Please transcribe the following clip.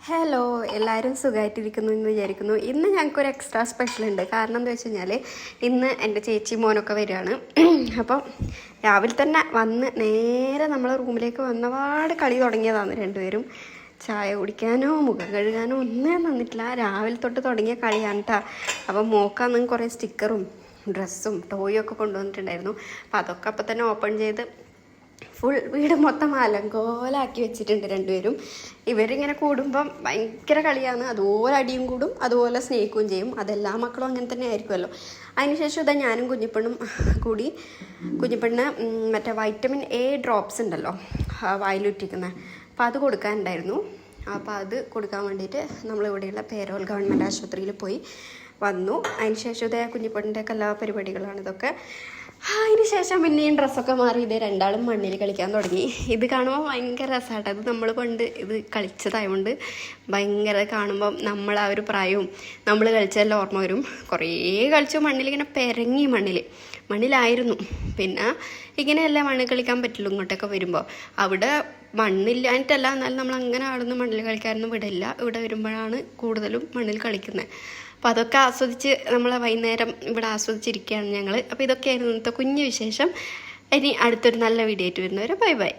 Hello, എല്ലാവരും സുഖമായിട്ടിരിക്കുന്നു എന്ന് വിചാരിക്കുന്നു. ഇന്ന് ഞങ്ങൾക്കൊരു എക്സ്ട്രാ സ്പെഷ്യൽ ഉണ്ട്. കാരണം എന്താ വെച്ച് കഴിഞ്ഞാൽ ഇന്ന് എൻ്റെ ചേച്ചി മോനൊക്കെ വരികയാണ്. അപ്പം രാവിലെ തന്നെ വന്ന് നേരെ നമ്മളെ റൂമിലേക്ക് വന്നപാട് കളി തുടങ്ങിയതാണ് രണ്ടുപേരും. ചായ കുടിക്കാനോ മുഖം കഴുകാനോ ഒന്നും തന്നിട്ടില്ല. രാവിലെ തൊട്ട് തുടങ്ങിയ കളിയാണ് കേട്ടോ. അപ്പം മോക്കാന്ന് കുറേ സ്റ്റിക്കറും ഡ്രസ്സും ടോയും ഒക്കെ കൊണ്ടുവന്നിട്ടുണ്ടായിരുന്നു. അപ്പം അതൊക്കെ അപ്പം തന്നെ ഓപ്പൺ ചെയ്ത് ഫുൾ വീട് മൊത്തം അലങ്കോലാക്കി വെച്ചിട്ടുണ്ട് രണ്ടുപേരും. ഇവരിങ്ങനെ കൂടുമ്പം ഭയങ്കര കളിയാണ്. അതുപോലെ അടിയും കൂടും, അതുപോലെ സ്നേഹിക്കുകയും ചെയ്യും. അതെല്ലാ മക്കളും അങ്ങനെ തന്നെ ആയിരിക്കുമല്ലോ. അതിനുശേഷം ഇതാ ഞാനും കുഞ്ഞിപ്പെണ്ണും കൂടി കുഞ്ഞിപ്പെണ്ണ് മറ്റേ വൈറ്റമിൻ എ ഡ്രോപ്സ് ഉണ്ടല്ലോ വായിലുറ്റിക്കുന്നത്, അപ്പോൾ അത് കൊടുക്കാനുണ്ടായിരുന്നു. അപ്പോൾ അത് കൊടുക്കാൻ വേണ്ടിയിട്ട് നമ്മളിവിടെയുള്ള പേരോൽ ഗവൺമെൻറ് ആശുപത്രിയിൽ പോയി വന്നു. അതിനുശേഷം ഇതേ കുഞ്ഞിപ്പെണ്ണിൻ്റെ എല്ലാ പരിപാടികളാണ് ഇതൊക്കെ. അതിന് ശേഷം പിന്നെയും ഡ്രസ്സൊക്കെ മാറി ഇതേ രണ്ടാളും മണ്ണിൽ കളിക്കാൻ തുടങ്ങി. ഇത് കാണുമ്പോൾ ഭയങ്കര രസമായിട്ട്. അത് നമ്മൾ പണ്ട് ഇത് കളിച്ചതായതുകൊണ്ട് ഭയങ്കര കാണുമ്പം നമ്മൾ ആ ഒരു പ്രായവും നമ്മൾ കളിച്ചതെല്ലാം ഓർമ്മ വരും. കുറേ കളിച്ചു മണ്ണിലിങ്ങനെ പെരങ്ങി മണ്ണിലായിരുന്നു. പിന്നെ ഇങ്ങനെയല്ലേ മണ്ണിൽ കളിക്കാൻ പറ്റുള്ളൂ. ഇങ്ങോട്ടൊക്കെ വരുമ്പോൾ അവിടെ മണ്ണില്ലാഞ്ഞിട്ടല്ല, എന്നാലും നമ്മൾ അങ്ങനെ ആടുന്ന മണ്ണിൽ കളിക്കാനൊന്നും വിടില്ല. ഇവിടെ വരുമ്പോഴാണ് കൂടുതലും മണ്ണിൽ കളിക്കുന്നത്. അപ്പോൾ അതൊക്കെ ആസ്വദിച്ച് നമ്മൾ വൈകുന്നേരം ഇവിടെ ആസ്വദിച്ചിരിക്കുകയാണ് ഞങ്ങൾ. അപ്പോൾ ഇതൊക്കെയായിരുന്നു ഇന്നത്തെ കുഞ്ഞു വിശേഷം. ഇനി അടുത്തൊരു നല്ല വീഡിയോ ആയിട്ട് വരുന്നവരെ ബൈ ബൈ.